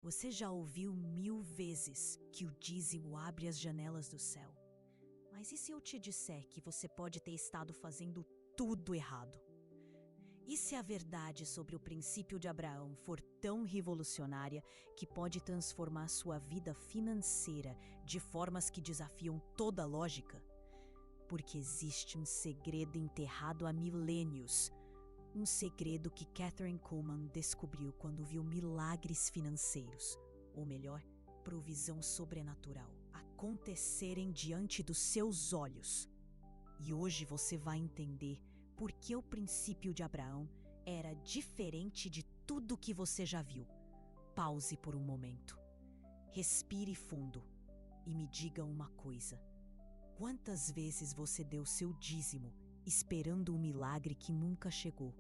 Você já ouviu 1000 vezes que o dízimo abre as janelas do céu. Mas e se eu te disser que você pode ter estado fazendo tudo errado? E se a verdade sobre o princípio de Abraão for tão revolucionária que pode transformar sua vida financeira de formas que desafiam toda a lógica? Porque existe um segredo enterrado há milênios. Um segredo que Kathryn Kuhlman descobriu quando viu milagres financeiros, ou melhor, provisão sobrenatural, acontecerem diante dos seus olhos. E hoje você vai entender por que o princípio de Abraão era diferente de tudo que você já viu. Pause por um momento. Respire fundo e me diga uma coisa. Quantas vezes você deu seu dízimo esperando um milagre que nunca chegou?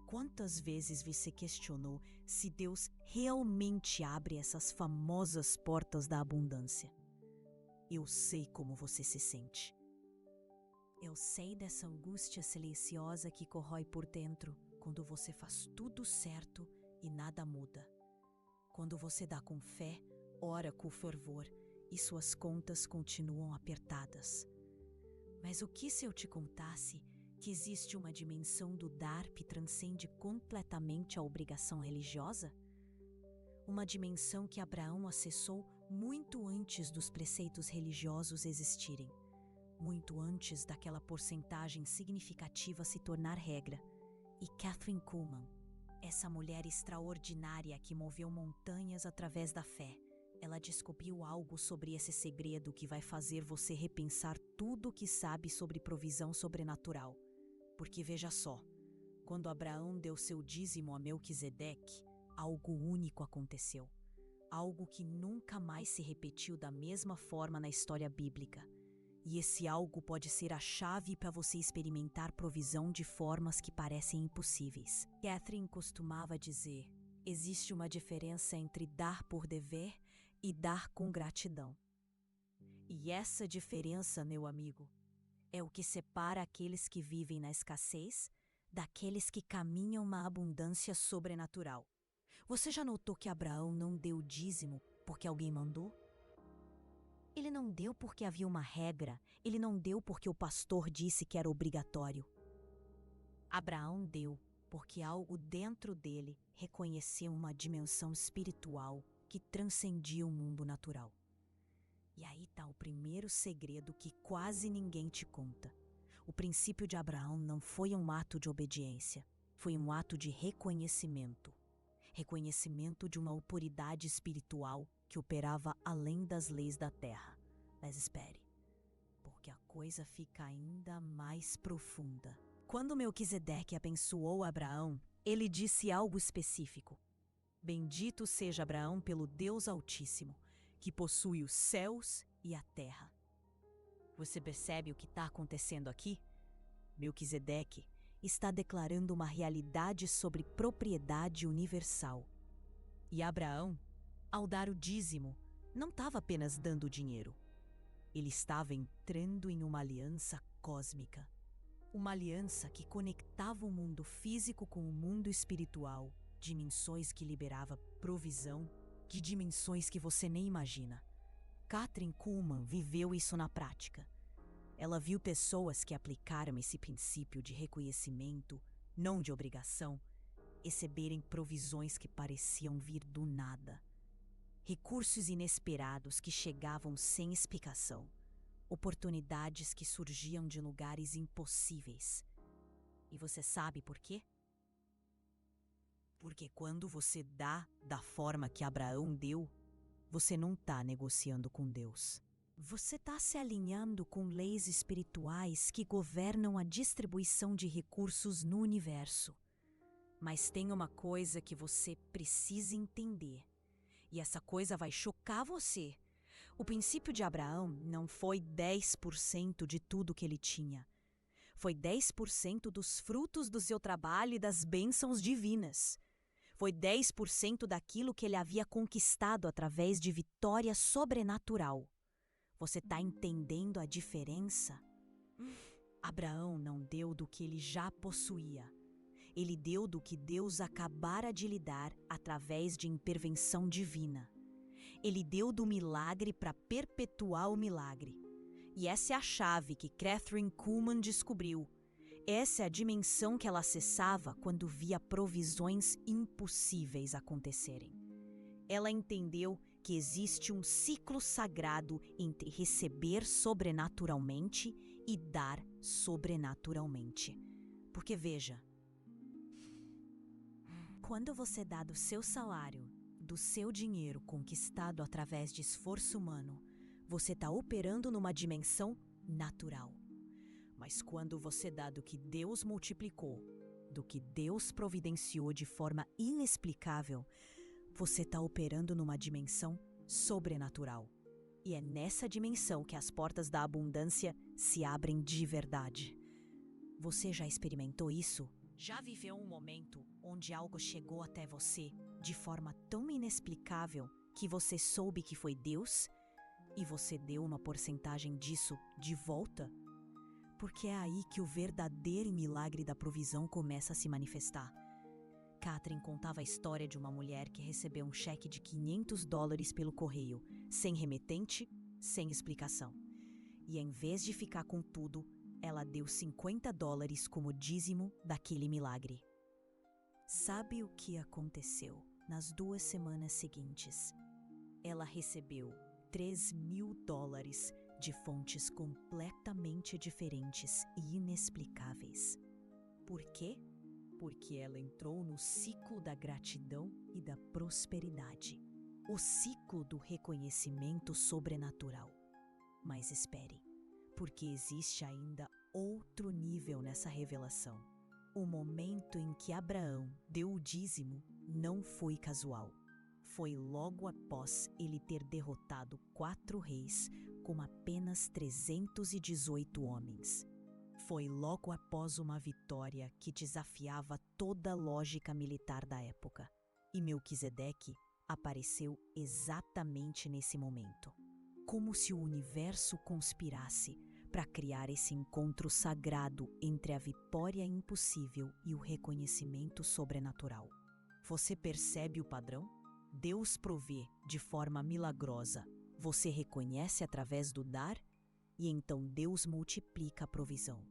Quantas vezes você questionou se Deus realmente abre essas famosas portas da abundância? Eu sei como você se sente. Eu sei dessa angústia silenciosa que corrói por dentro quando você faz tudo certo e nada muda. Quando você dá com fé, ora com fervor e suas contas continuam apertadas. Mas o que se eu te contasse que existe uma dimensão do dar que transcende completamente a obrigação religiosa? Uma dimensão que Abraão acessou muito antes dos preceitos religiosos existirem. Muito antes daquela porcentagem significativa se tornar regra. E Kathryn Kuhlman, essa mulher extraordinária que moveu montanhas através da fé, ela descobriu algo sobre esse segredo que vai fazer você repensar tudo o que sabe sobre provisão sobrenatural. Porque veja só, quando Abraão deu seu dízimo a Melquisedeque, algo único aconteceu. Algo que nunca mais se repetiu da mesma forma na história bíblica. E esse algo pode ser a chave para você experimentar provisão de formas que parecem impossíveis. Kathryn costumava dizer: existe uma diferença entre dar por dever e dar com gratidão. E essa diferença, meu amigo, é o que separa aqueles que vivem na escassez daqueles que caminham na abundância sobrenatural. Você já notou que Abraão não deu dízimo porque alguém mandou? Ele não deu porque havia uma regra, ele não deu porque o pastor disse que era obrigatório. Abraão deu porque algo dentro dele reconheceu uma dimensão espiritual que transcendia o mundo natural. E aí está o primeiro segredo que quase ninguém te conta. O princípio de Abraão não foi um ato de obediência, foi um ato de reconhecimento. Reconhecimento de uma autoridade espiritual que operava além das leis da terra. Mas espere, porque a coisa fica ainda mais profunda. Quando Melquisedeque abençoou Abraão, ele disse algo específico. Bendito seja Abraão pelo Deus Altíssimo, que possui os céus e a terra. Você percebe o que está acontecendo aqui? Melquisedeque está declarando uma realidade sobre propriedade universal. E Abraão, ao dar o dízimo, não estava apenas dando dinheiro. Ele estava entrando em uma aliança cósmica. Uma aliança que conectava o mundo físico com o mundo espiritual, dimensões que liberava provisão, de dimensões que você nem imagina. Kathryn Kuhlman viveu isso na prática. Ela viu pessoas que aplicaram esse princípio de reconhecimento, não de obrigação, receberem provisões que pareciam vir do nada. Recursos inesperados que chegavam sem explicação. Oportunidades que surgiam de lugares impossíveis. E você sabe por quê? Porque quando você dá da forma que Abraão deu, você não está negociando com Deus. Você está se alinhando com leis espirituais que governam a distribuição de recursos no universo. Mas tem uma coisa que você precisa entender. E essa coisa vai chocar você. O princípio de Abraão não foi 10% de tudo que ele tinha. Foi 10% dos frutos do seu trabalho e das bênçãos divinas. Foi 10% daquilo que ele havia conquistado através de vitória sobrenatural. Você está entendendo a diferença? Abraão não deu do que ele já possuía. Ele deu do que Deus acabara de lhe dar através de intervenção divina. Ele deu do milagre para perpetuar o milagre. E essa é a chave que Kathryn Kuhlman descobriu. Essa é a dimensão que ela acessava quando via provisões impossíveis acontecerem. Ela entendeu que existe um ciclo sagrado entre receber sobrenaturalmente e dar sobrenaturalmente. Porque veja, quando você dá do seu salário, do seu dinheiro conquistado através de esforço humano, você está operando numa dimensão natural. Mas quando você dá do que Deus multiplicou, do que Deus providenciou de forma inexplicável, você está operando numa dimensão sobrenatural. E é nessa dimensão que as portas da abundância se abrem de verdade. Você já experimentou isso? Já viveu um momento onde algo chegou até você de forma tão inexplicável que você soube que foi Deus? E você deu uma porcentagem disso de volta? Porque é aí que o verdadeiro milagre da provisão começa a se manifestar. Kathryn contava a história de uma mulher que recebeu um cheque de $500 pelo correio, sem remetente, sem explicação. E em vez de ficar com tudo, ela deu $50 como dízimo daquele milagre. Sabe o que aconteceu nas 2 semanas seguintes? Ela recebeu $3.000 de fontes completamente diferentes e inexplicáveis. Por quê? Porque ela entrou no ciclo da gratidão e da prosperidade. O ciclo do reconhecimento sobrenatural. Mas espere, porque existe ainda outro nível nessa revelação. O momento em que Abraão deu o dízimo não foi casual. Foi logo após ele ter derrotado 4 reis com apenas 318 homens. Foi logo após uma vitória que desafiava toda a lógica militar da época. E Melquisedeque apareceu exatamente nesse momento. Como se o universo conspirasse para criar esse encontro sagrado entre a vitória impossível e o reconhecimento sobrenatural. Você percebe o padrão? Deus provê de forma milagrosa. Você reconhece através do dar e então Deus multiplica a provisão.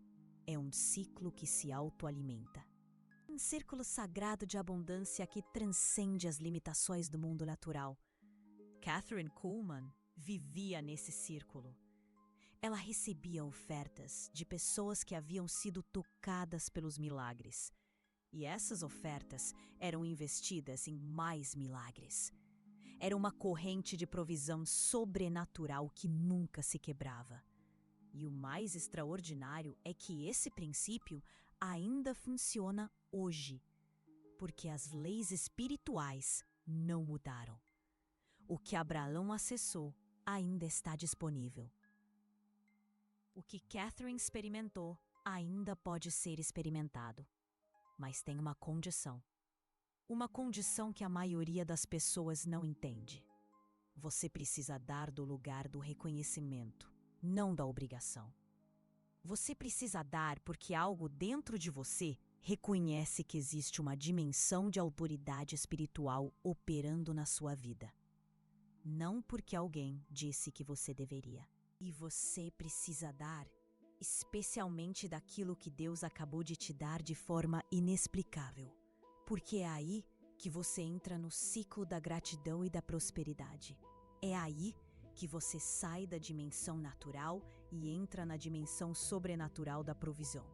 É um ciclo que se autoalimenta. Um círculo sagrado de abundância que transcende as limitações do mundo natural. Kathryn Kuhlman vivia nesse círculo. Ela recebia ofertas de pessoas que haviam sido tocadas pelos milagres. E essas ofertas eram investidas em mais milagres. Era uma corrente de provisão sobrenatural que nunca se quebrava. E o mais extraordinário é que esse princípio ainda funciona hoje, porque as leis espirituais não mudaram. O que Abraão acessou ainda está disponível. O que Kathryn experimentou ainda pode ser experimentado, mas tem uma condição. Uma condição que a maioria das pessoas não entende. Você precisa dar do lugar do reconhecimento, não da obrigação. Você precisa dar porque algo dentro de você reconhece que existe uma dimensão de autoridade espiritual operando na sua vida. Não porque alguém disse que você deveria. E você precisa dar, especialmente daquilo que Deus acabou de te dar de forma inexplicável. Porque é aí que você entra no ciclo da gratidão e da prosperidade. É aí que você sai da dimensão natural e entra na dimensão sobrenatural da provisão.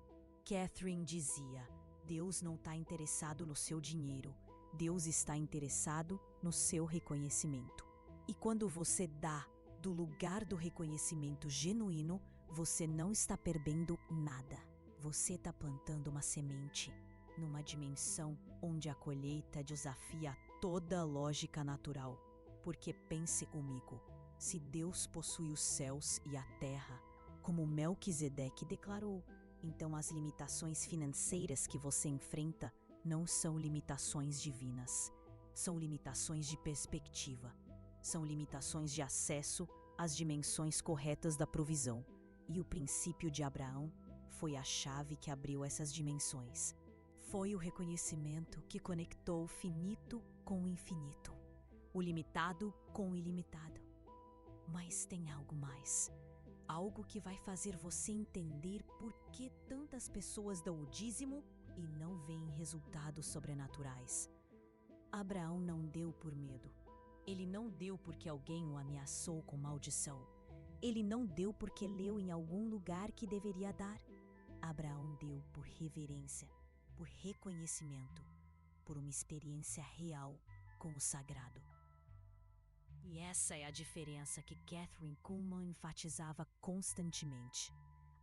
Kathryn dizia, Deus não está interessado no seu dinheiro, Deus está interessado no seu reconhecimento. E quando você dá do lugar do reconhecimento genuíno, você não está perdendo nada. Você está plantando uma semente numa dimensão onde a colheita desafia toda a lógica natural. Porque pense comigo, se Deus possui os céus e a terra, como Melquisedeque declarou, então as limitações financeiras que você enfrenta não são limitações divinas, são limitações de perspectiva, são limitações de acesso às dimensões corretas da provisão. E o princípio de Abraão foi a chave que abriu essas dimensões. Foi o reconhecimento que conectou o finito com o infinito, o limitado com o ilimitado. Mas tem algo mais. Algo que vai fazer você entender por que tantas pessoas dão o dízimo e não veem resultados sobrenaturais. Abraão não deu por medo. Ele não deu porque alguém o ameaçou com maldição. Ele não deu porque leu em algum lugar que deveria dar. Abraão deu por reverência, por reconhecimento, por uma experiência real com o sagrado. E essa é a diferença que Kathryn Kuhlman enfatizava constantemente.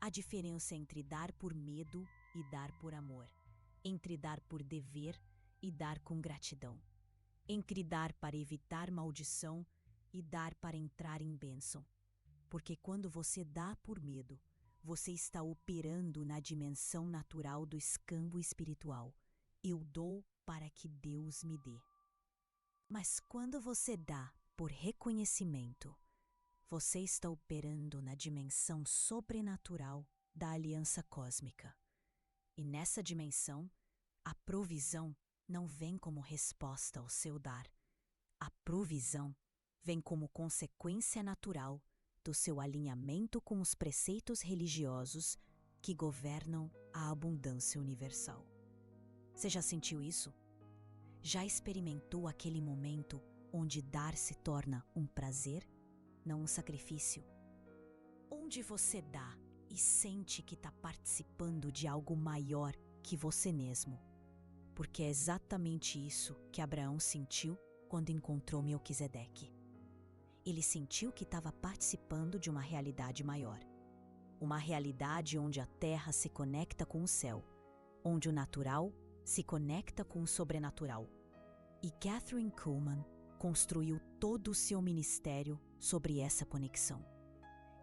A diferença entre dar por medo e dar por amor. Entre dar por dever e dar com gratidão. Entre dar para evitar maldição e dar para entrar em bênção. Porque quando você dá por medo, você está operando na dimensão natural do escambo espiritual. Eu dou para que Deus me dê. Mas quando você dá por reconhecimento, você está operando na dimensão sobrenatural da aliança cósmica. E nessa dimensão, a provisão não vem como resposta ao seu dar. A provisão vem como consequência natural do seu alinhamento com os preceitos religiosos que governam a abundância universal. Você já sentiu isso? Já experimentou aquele momento onde dar se torna um prazer, não um sacrifício? Onde você dá e sente que está participando de algo maior que você mesmo. Porque é exatamente isso que Abraão sentiu quando encontrou Melquisedeque. Ele sentiu que estava participando de uma realidade maior. Uma realidade onde a terra se conecta com o céu, onde o natural se conecta com o sobrenatural. E Kathryn Kuhlman construiu todo o seu ministério sobre essa conexão.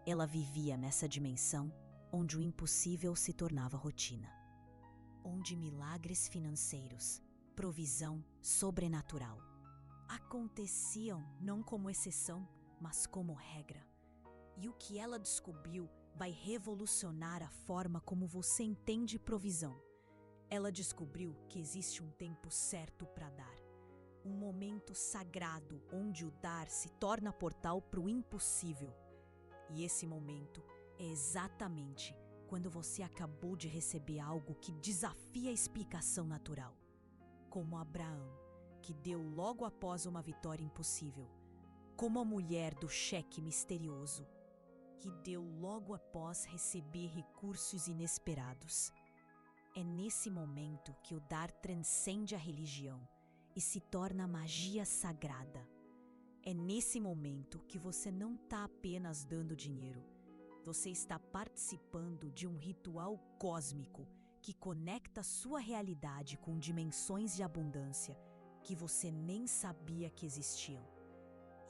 Ela vivia nessa dimensão onde o impossível se tornava rotina. Onde milagres financeiros, provisão sobrenatural, aconteciam não como exceção, mas como regra. E o que ela descobriu vai revolucionar a forma como você entende provisão. Ela descobriu que existe um tempo certo para dar. Um momento sagrado onde o dar se torna portal para o impossível. E esse momento é exatamente quando você acabou de receber algo que desafia a explicação natural. Como Abraão, que deu logo após uma vitória impossível. Como a mulher do cheque misterioso, que deu logo após receber recursos inesperados. É nesse momento que o dar transcende a religião e se torna magia sagrada. É nesse momento que você não está apenas dando dinheiro. Você está participando de um ritual cósmico que conecta sua realidade com dimensões de abundância que você nem sabia que existiam.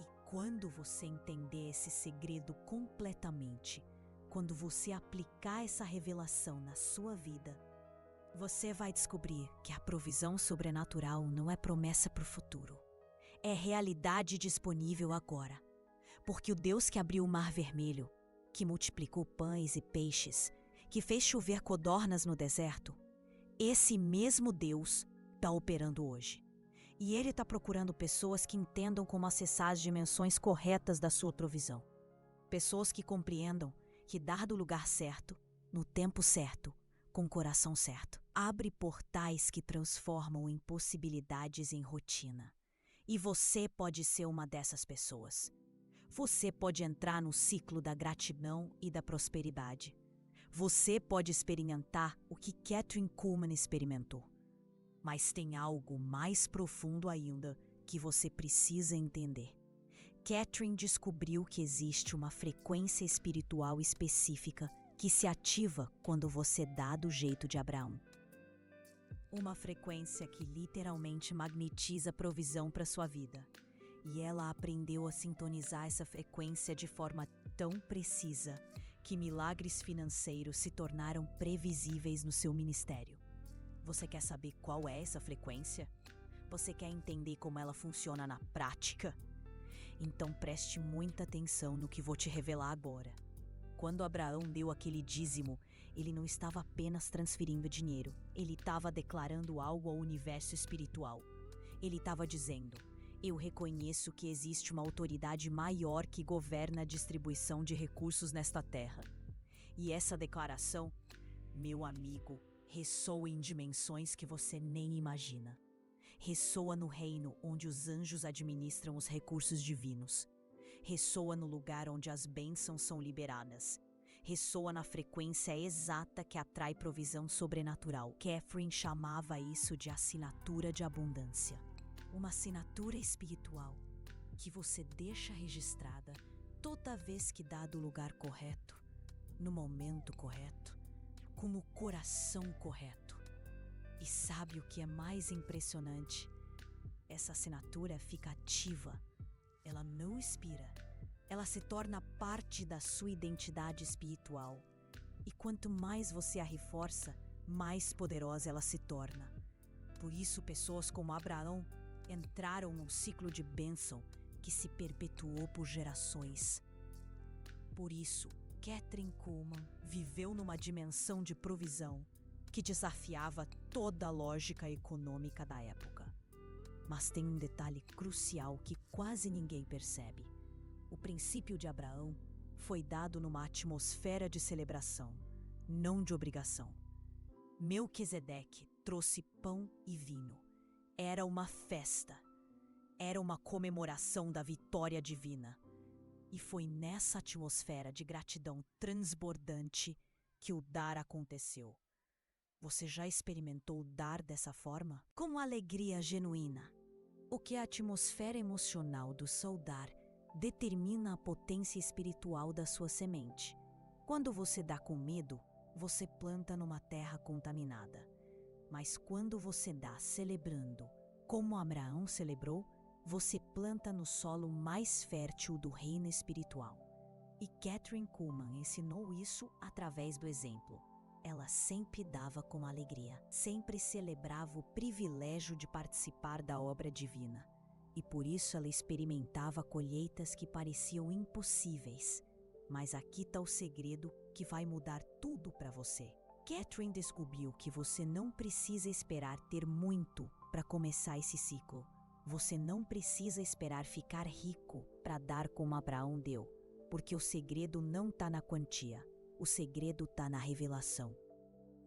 E quando você entender esse segredo completamente, quando você aplicar essa revelação na sua vida, você vai descobrir que a provisão sobrenatural não é promessa para o futuro. É realidade disponível agora. Porque o Deus que abriu o Mar Vermelho, que multiplicou pães e peixes, que fez chover codornas no deserto, esse mesmo Deus está operando hoje. E Ele está procurando pessoas que entendam como acessar as dimensões corretas da sua provisão. Pessoas que compreendam que dar do lugar certo, no tempo certo, com o coração certo, abre portais que transformam impossibilidades em rotina. E você pode ser uma dessas pessoas. Você pode entrar no ciclo da gratidão e da prosperidade. Você pode experimentar o que Kathryn Kuhlman experimentou. Mas tem algo mais profundo ainda que você precisa entender. Kathryn descobriu que existe uma frequência espiritual específica que se ativa quando você dá do jeito de Abraão. Uma frequência que literalmente magnetiza provisão para sua vida. E ela aprendeu a sintonizar essa frequência de forma tão precisa que milagres financeiros se tornaram previsíveis no seu ministério. Você quer saber qual é essa frequência? Você quer entender como ela funciona na prática? Então preste muita atenção no que vou te revelar agora. Quando Abraão deu aquele dízimo, Ele não estava apenas transferindo dinheiro, ele estava declarando algo ao universo espiritual. Ele estava dizendo: eu reconheço que existe uma autoridade maior que governa a distribuição de recursos nesta terra. E essa declaração, meu amigo, ressoa em dimensões que você nem imagina. Ressoa no reino onde os anjos administram os recursos divinos. Ressoa no lugar onde as bênçãos são liberadas. Ressoa na frequência exata que atrai provisão sobrenatural. Catherine chamava isso de assinatura de abundância. Uma assinatura espiritual que você deixa registrada toda vez que dá do lugar correto, no momento correto, com o coração correto. E sabe o que é mais impressionante? Essa assinatura fica ativa. Ela não expira. Ela se torna parte da sua identidade espiritual. E quanto mais você a reforça, mais poderosa ela se torna. Por isso, pessoas como Abraão entraram num ciclo de bênção que se perpetuou por gerações. Por isso, Kathryn Kuhlman viveu numa dimensão de provisão que desafiava toda a lógica econômica da época. Mas tem um detalhe crucial que quase ninguém percebe. O princípio de Abraão foi dado numa atmosfera de celebração, não de obrigação. Melquisedeque trouxe pão e vinho. Era uma festa. Era uma comemoração da vitória divina. E foi nessa atmosfera de gratidão transbordante que o dar aconteceu. Você já experimentou dar dessa forma? Com alegria genuína. O que a atmosfera emocional do seu dar determina a potência espiritual da sua semente. Quando você dá com medo, você planta numa terra contaminada. Mas quando você dá celebrando, como Abraão celebrou, você planta no solo mais fértil do reino espiritual. E Kathryn Kuhlman ensinou isso através do exemplo. Ela sempre dava com alegria, sempre celebrava o privilégio de participar da obra divina. E por isso ela experimentava colheitas que pareciam impossíveis. Mas aqui está o segredo que vai mudar tudo para você. Kathryn descobriu que você não precisa esperar ter muito para começar esse ciclo. Você não precisa esperar ficar rico para dar como Abraão deu, porque o segredo não está na quantia, o segredo está na revelação.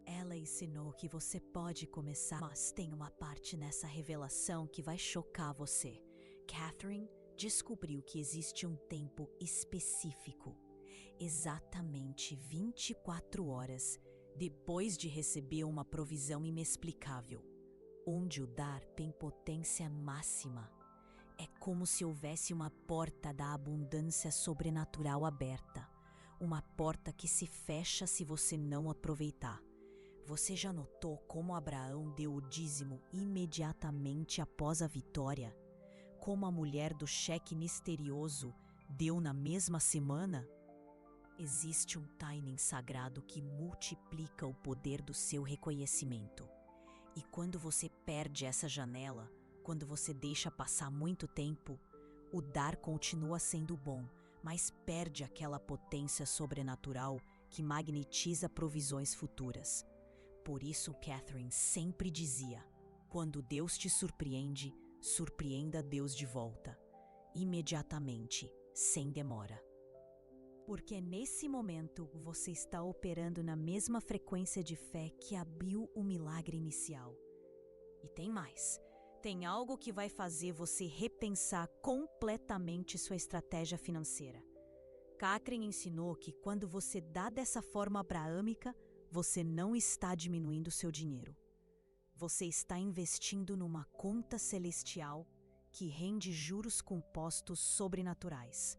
Ela ensinou que você pode começar, mas tem uma parte nessa revelação que vai chocar você. Kathryn descobriu que existe um tempo específico, exatamente 24 horas depois de receber uma provisão inexplicável, onde o dar tem potência máxima. É como se houvesse uma porta da abundância sobrenatural aberta, uma porta que se fecha se você não aproveitar. Você já notou como Abraão deu o dízimo imediatamente após a vitória? Como a mulher do cheque misterioso deu na mesma semana? Existe um timing sagrado que multiplica o poder do seu reconhecimento. E quando você perde essa janela, quando você deixa passar muito tempo, o dar continua sendo bom, mas perde aquela potência sobrenatural que magnetiza provisões futuras. Por isso Kathryn sempre dizia: quando Deus te surpreende, surpreenda Deus de volta, imediatamente, sem demora. Porque nesse momento você está operando na mesma frequência de fé que abriu o milagre inicial. E tem mais. Tem algo que vai fazer você repensar completamente sua estratégia financeira. Kathryn ensinou que quando você dá dessa forma abraâmica, você não está diminuindo seu dinheiro. Você está investindo numa conta celestial que rende juros compostos sobrenaturais.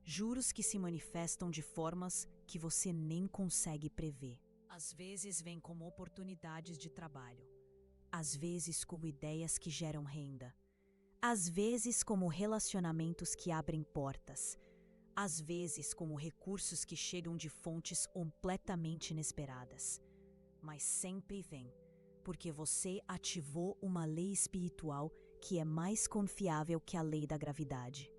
Juros que se manifestam de formas que você nem consegue prever. Às vezes vêm como oportunidades de trabalho. Às vezes como ideias que geram renda. Às vezes como relacionamentos que abrem portas. Às vezes como recursos que chegam de fontes completamente inesperadas. Mas sempre vem, porque você ativou uma lei espiritual que é mais confiável que a lei da gravidade.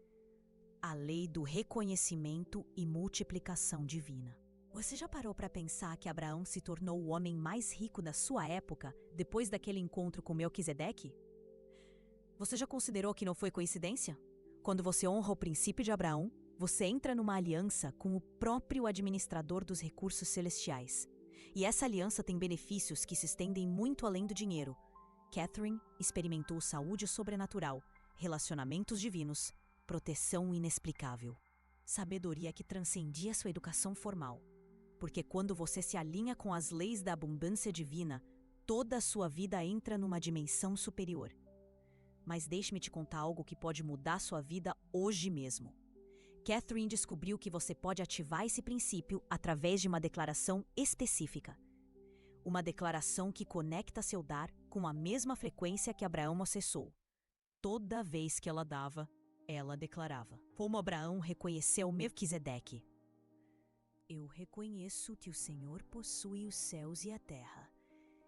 A lei do reconhecimento e multiplicação divina. Você já parou para pensar que Abraão se tornou o homem mais rico da sua época depois daquele encontro com Melquisedeque? Você já considerou que não foi coincidência? Quando você honra o princípio de Abraão, você entra numa aliança com o próprio administrador dos recursos celestiais. E essa aliança tem benefícios que se estendem muito além do dinheiro. Catherine experimentou saúde sobrenatural, relacionamentos divinos, proteção inexplicável, sabedoria que transcendia sua educação formal. Porque quando você se alinha com as leis da abundância divina, toda a sua vida entra numa dimensão superior. Mas deixe-me te contar algo que pode mudar sua vida hoje mesmo. Catherine descobriu que você pode ativar esse princípio através de uma declaração específica. Uma declaração que conecta seu dar com a mesma frequência que Abraão acessou. Toda vez que ela dava, ela declarava. Como Abraão reconheceu Melquisedeque. Eu reconheço que o Senhor possui os céus e a terra.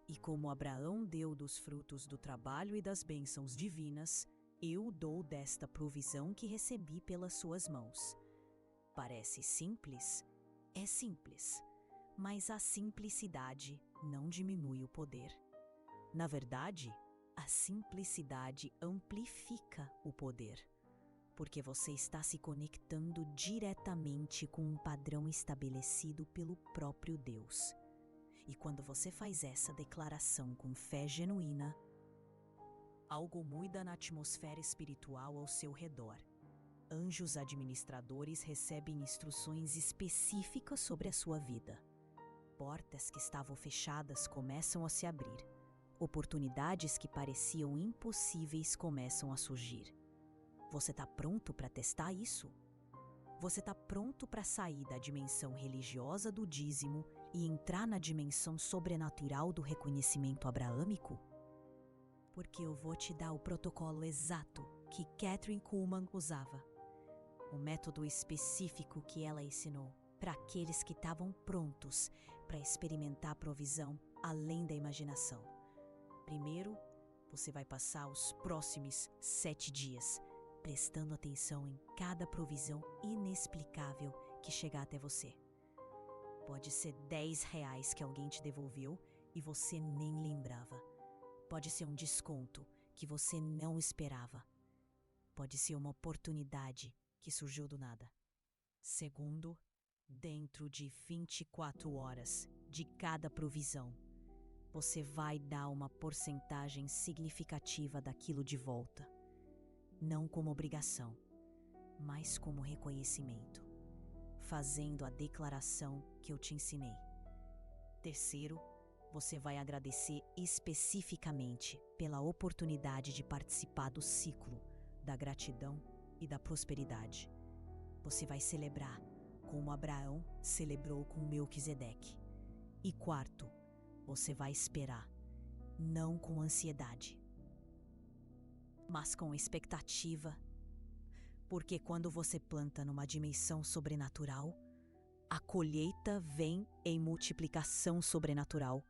E como Abraão deu dos frutos do trabalho e das bênçãos divinas, eu dou desta provisão que recebi pelas suas mãos. Parece simples? É simples. Mas a simplicidade não diminui o poder. Na verdade, a simplicidade amplifica o poder. Porque você está se conectando diretamente com um padrão estabelecido pelo próprio Deus. E quando você faz essa declaração com fé genuína, algo muda na atmosfera espiritual ao seu redor. Anjos administradores recebem instruções específicas sobre a sua vida. Portas que estavam fechadas começam a se abrir. Oportunidades que pareciam impossíveis começam a surgir. Você está pronto para testar isso? Você está pronto para sair da dimensão religiosa do dízimo e entrar na dimensão sobrenatural do reconhecimento abraâmico? Porque eu vou te dar o protocolo exato que Catherine Kuhlman usava. O método específico que ela ensinou para aqueles que estavam prontos para experimentar a provisão além da imaginação. Primeiro, você vai passar os próximos 7 dias prestando atenção em cada provisão inexplicável que chegar até você. Pode ser R$10 que alguém te devolveu e você nem lembrava. Pode ser um desconto que você não esperava. Pode ser uma oportunidade que surgiu do nada. Segundo, dentro de 24 horas de cada provisão, você vai dar uma porcentagem significativa daquilo de volta. Não como obrigação, mas como reconhecimento, fazendo a declaração que eu te ensinei. Terceiro, você vai agradecer especificamente pela oportunidade de participar do ciclo da gratidão e da prosperidade. Você vai celebrar como Abraão celebrou com Melquisedeque. E quarto, você vai esperar, não com ansiedade, mas com expectativa, porque quando você planta numa dimensão sobrenatural, a colheita vem em multiplicação sobrenatural.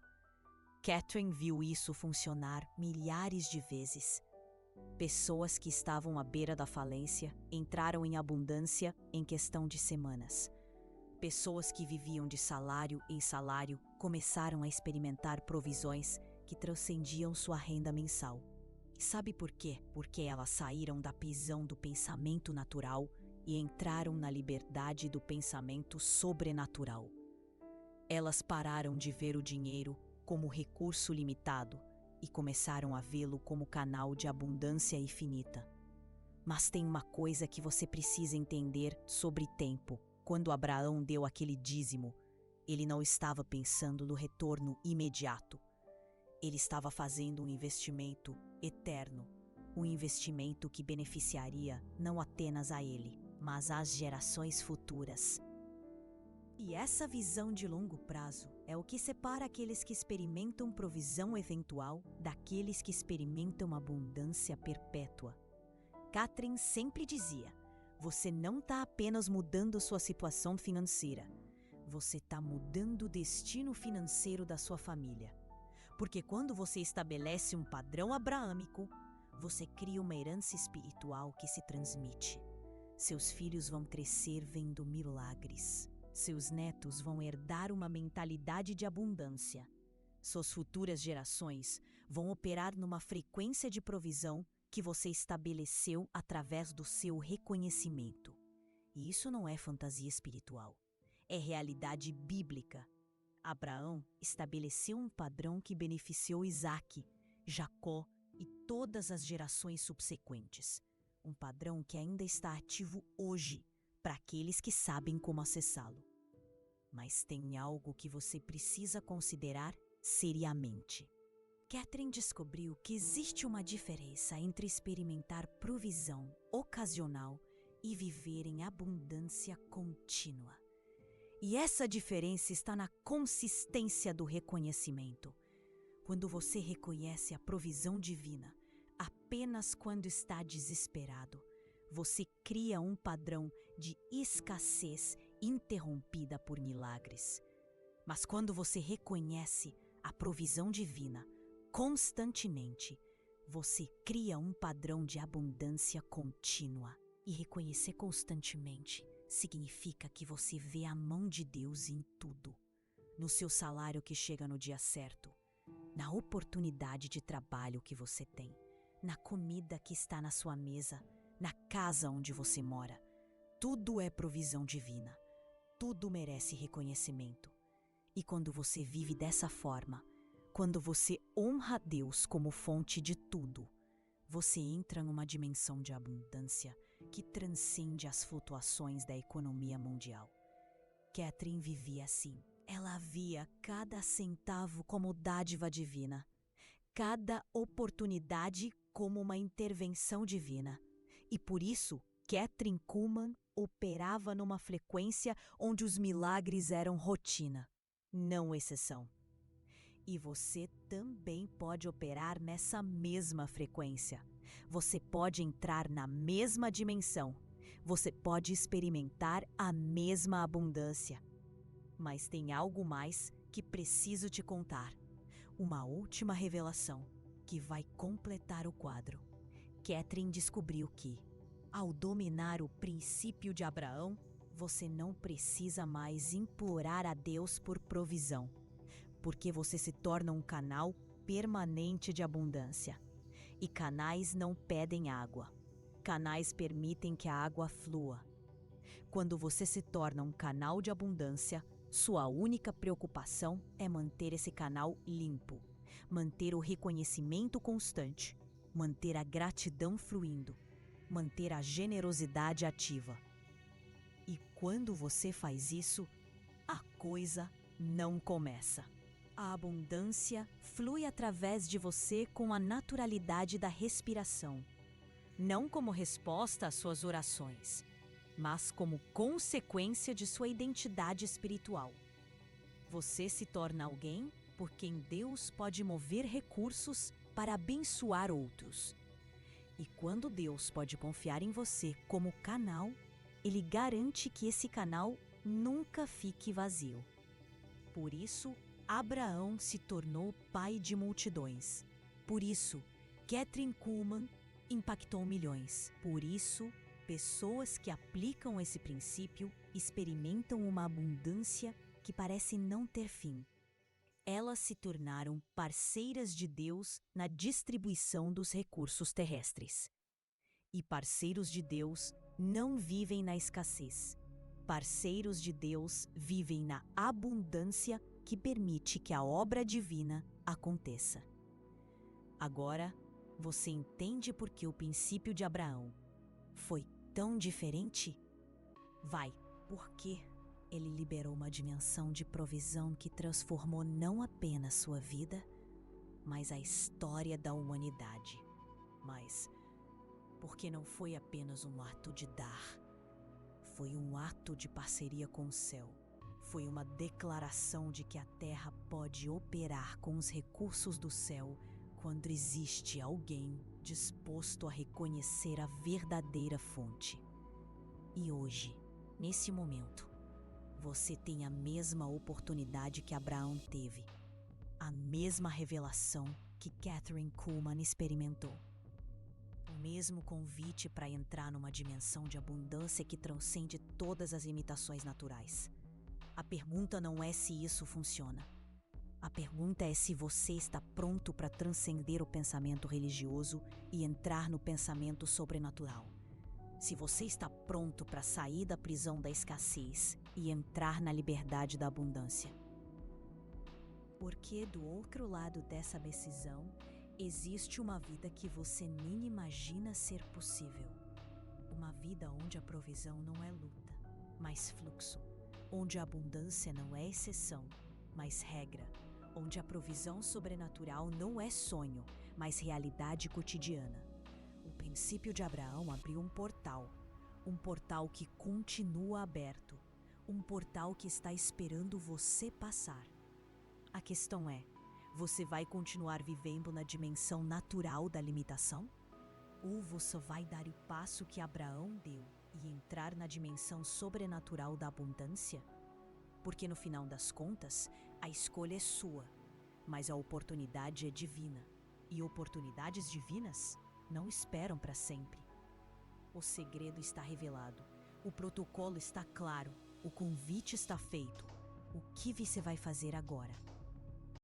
Catherine viu isso funcionar milhares de vezes. Pessoas que estavam à beira da falência entraram em abundância em questão de semanas. Pessoas que viviam de salário em salário começaram a experimentar provisões que transcendiam sua renda mensal. E sabe por quê? Porque elas saíram da prisão do pensamento natural e entraram na liberdade do pensamento sobrenatural. Elas pararam de ver o dinheiro como recurso limitado e começaram a vê-lo como canal de abundância infinita. Mas tem uma coisa que você precisa entender sobre tempo. Quando Abraão deu aquele dízimo, ele não estava pensando no retorno imediato. Ele estava fazendo um investimento eterno, um investimento que beneficiaria não apenas a ele, mas às gerações futuras. E essa visão de longo prazo é o que separa aqueles que experimentam provisão eventual daqueles que experimentam abundância perpétua. Catherine sempre dizia: você não está apenas mudando sua situação financeira, você está mudando o destino financeiro da sua família. Porque quando você estabelece um padrão abraâmico, você cria uma herança espiritual que se transmite. Seus filhos vão crescer vendo milagres. Seus netos vão herdar uma mentalidade de abundância. Suas futuras gerações vão operar numa frequência de provisão que você estabeleceu através do seu reconhecimento. E isso não é fantasia espiritual, é realidade bíblica. Abraão estabeleceu um padrão que beneficiou Isaque, Jacó e todas as gerações subsequentes. Um padrão que ainda está ativo hoje para aqueles que sabem como acessá-lo. Mas tem algo que você precisa considerar seriamente. Catherine descobriu que existe uma diferença entre experimentar provisão ocasional e viver em abundância contínua. E essa diferença está na consistência do reconhecimento. Quando você reconhece a provisão divina apenas quando está desesperado, você cria um padrão de escassez interrompida por milagres. Mas quando você reconhece a provisão divina constantemente, você cria um padrão de abundância contínua. E reconhecer constantemente significa que você vê a mão de Deus em tudo. No seu salário que chega no dia certo, na oportunidade de trabalho que você tem, na comida que está na sua mesa, na casa onde você mora. Tudo é provisão divina. Tudo merece reconhecimento. E quando você vive dessa forma, quando você honra Deus como fonte de tudo, você entra numa dimensão de abundância que transcende as flutuações da economia mundial. Catherine vivia assim. Ela via cada centavo como dádiva divina, cada oportunidade como uma intervenção divina. E por isso, Catherine Kuhlman operava numa frequência onde os milagres eram rotina, não exceção. E você também pode operar nessa mesma frequência. Você pode entrar na mesma dimensão. Você pode experimentar a mesma abundância. Mas tem algo mais que preciso te contar. Uma última revelação que vai completar o quadro. Catherine descobriu que, ao dominar o princípio de Abraão, você não precisa mais implorar a Deus por provisão, porque você se torna um canal permanente de abundância. E canais não pedem água. Canais permitem que a água flua. Quando você se torna um canal de abundância, sua única preocupação é manter esse canal limpo, manter o reconhecimento constante, manter a gratidão fluindo, manter a generosidade ativa. E quando você faz isso, a coisa não começa. A abundância flui através de você com a naturalidade da respiração, não como resposta às suas orações, mas como consequência de sua identidade espiritual. Você se torna alguém por quem Deus pode mover recursos para abençoar outros. E quando Deus pode confiar em você como canal, Ele garante que esse canal nunca fique vazio. Por isso, Abraão se tornou pai de multidões. Por isso, Catherine Kuhlman impactou milhões. Por isso, pessoas que aplicam esse princípio experimentam uma abundância que parece não ter fim. Elas se tornaram parceiras de Deus na distribuição dos recursos terrestres. E parceiros de Deus não vivem na escassez. Parceiros de Deus vivem na abundância que permite que a obra divina aconteça. Agora, você entende por que o princípio de Abraão foi tão diferente? Por que ele liberou uma dimensão de provisão que transformou não apenas sua vida, mas a história da humanidade. Mas porque não foi apenas um ato de dar, foi um ato de parceria com o céu. Foi uma declaração de que a terra pode operar com os recursos do céu quando existe alguém disposto a reconhecer a verdadeira fonte. E hoje, nesse momento, você tem a mesma oportunidade que Abraão teve, a mesma revelação que Catherine Kuhlman experimentou. O mesmo convite para entrar numa dimensão de abundância que transcende todas as limitações naturais. A pergunta não é se isso funciona. A pergunta é se você está pronto para transcender o pensamento religioso e entrar no pensamento sobrenatural. Se você está pronto para sair da prisão da escassez e entrar na liberdade da abundância. Porque do outro lado dessa decisão, existe uma vida que você nem imagina ser possível. Uma vida onde a provisão não é luta, mas fluxo. Onde a abundância não é exceção, mas regra. Onde a provisão sobrenatural não é sonho, mas realidade cotidiana. O princípio de Abraão abriu um portal que continua aberto, um portal que está esperando você passar. A questão é, você vai continuar vivendo na dimensão natural da limitação? Ou você vai dar o passo que Abraão deu e entrar na dimensão sobrenatural da abundância? Porque no final das contas, a escolha é sua, mas a oportunidade é divina. E oportunidades divinas não esperam para sempre. O segredo está revelado, o protocolo está claro, o convite está feito. O que você vai fazer agora?